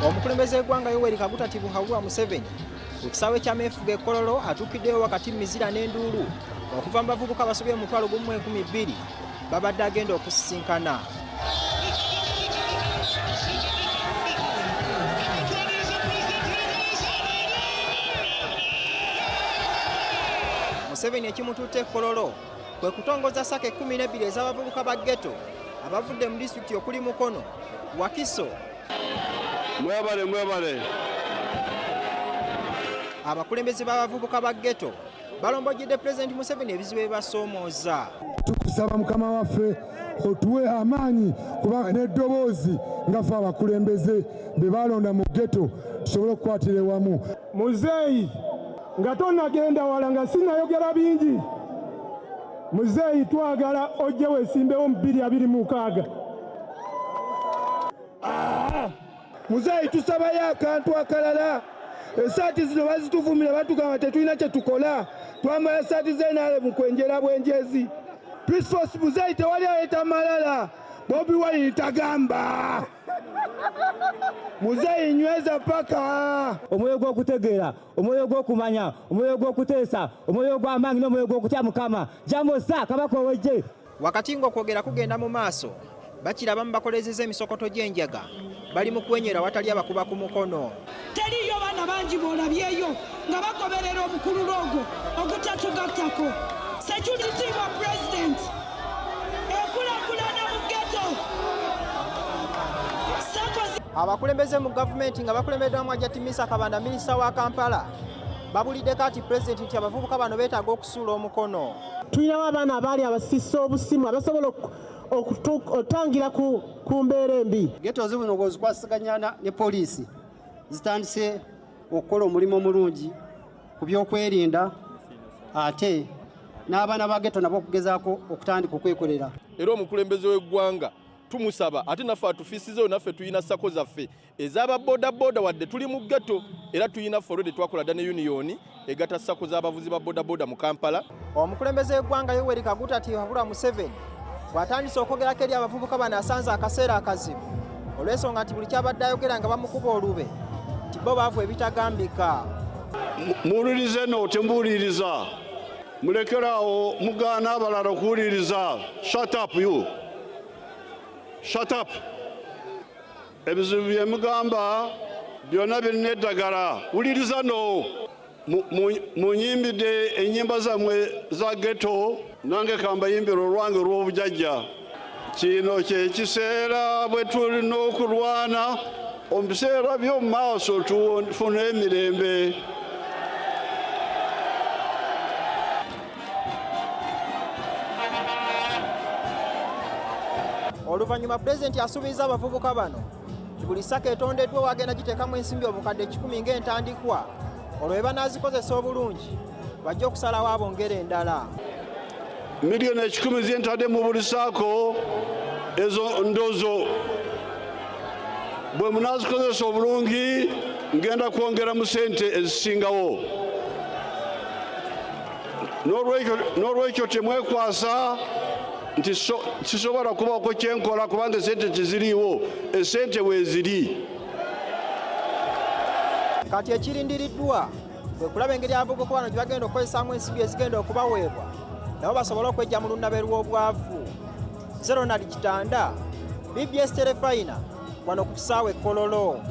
Omukulembeze gwanga Yoweri Kaguta Tibuhaburwa Museveni ku kisaawe kya meefuga e Kololo atuukiddeyo wakati mizira n'enduulu okuva mu bavubuka Abasabye 1,1200 babadde agenda okusisinkana. Museveni ekimututte e Kololo kwe kutongoza sake 12 ez'abavubuka ba Ghetto abavudde mu disitulikiti okuli Mukono, Wakiso. Mwebale. Abakulembeze b'abavubuka ba Ghetto balombojjedde Pulezidenti Museveni ebizibu ebibasoomooza. Tukusaba Mukama waffe otuwe amaanyi kubanga n'eddoboozi nga ffe abakulembeze be balonda mu Ghetto tusobole okukwatira wamu. Muzeeyi nga tonnagenda wala nga sinayogera bingi. Muzeeyi twagala ojje weesimbewo mu 2026. Muzeeyi tusabayo akantu akalala. Esaati zino bazituvumira batugamba tetulina kye tukola. Twambala esaati z'NRM kwenjera bwenjezi. Peace Force Muzeeyi tewali aleeta malala. Bobi Wine tagamba. Muzeeyi nyweza paka. Omwoyo gw'okutegeera, omwoyo gw'okumanya, omwoyo gw'okuteesa, omwoyo gw'amaanyi n'omwoyo gw'okutya Mukama. Jamusa Kabaka ow'eggye. Wakati ng'okwogera kugenda mu maaso, bakirabamu bakolezeza emisokoto gy'enjaga bali mu kwenyera watali abakuba ku mukono. Teriyo baana bangi boolabyeyo nga bagoberera obukulu lwogo ogutatugattako. Security wa President ekulaakulana mu Ghetto. Abakulembeze mu gavumenti nga bakulembeddwamu Ajatimisa Kabanda, minisita wa Kampala, babulidde kati Pulezidenti nti abavubuka bano beetaaga okusuula omukono. Tulinawo abaana abaali abasisa obusimu abasobola otangira ku mbeera embi. Ghetto zino ozikwasiganya ne poliisi zitandise okukola omulimu omulungi ku byokwerinda ate n'abaana ba Ghetto nabo okugezaako okutandika okwekolera. Era omukulembeze w'eggwanga tumusaba ate naffe atufiisizeewo naffe tuyina sako zaffe ez'aba bodaboda wadde tuli mu Ghetto era tuyina forode twakola dda ne union egatta sako z'abavuzi ba bodaboda mu Kampala. Omukulembeze w'eggwanga Yoweri Kaguta Tibuhaburwa Museveni bw'atandise okwogerako eri abavubuka bano asanze akaseera akazibu olw'ensonga nti buli kyabadde ayogera nga bamukuba olube nti bo baavu ebitagambika. Muwulirize no temuwuliriza, mulekerawo mugaana abalala okuwuliriza. Shut up you. Shut up. Ebizibu bye mugamba byonna birina eddagala. Wuliriza no. Munyimbidde ennyimba zammwe za Ghetto nange kambayimbira olwange olw'obujajja. Kino kye kiseera bwe tulina okulwana omu biseera by'omu maaso tufune emirembe. Oluvannyuma Pulezidenti asuubiza abavubuka bano nti buli ssaka etondeddwa wagenda giteekamu ensimbi obukadde 10 ng'entandikwa olwo bwe banaazikozesa obulungi bajja okusalawo abongera endala. Miliyoni 10 zentadde mu buli saako ezo ndozo bwe munaazikozesa obulungi ngenda kwongeramu ssente ezisingawo. N'olwekyo temwekwasa nti kisobola kubaako kyenkola kubanga esente teziriiwo, esente weeziri. Kati ekirindiriddwa kwe kulaba engeri abavubuka bano gye bagenda okukozesaamu ensimbi ezigenda okubaweebwa nabo basobole okwejja mu lunnabe lw'obwavu. Ronald Kitanda, BBS Telefayina, wano ku kisaawe Kololo.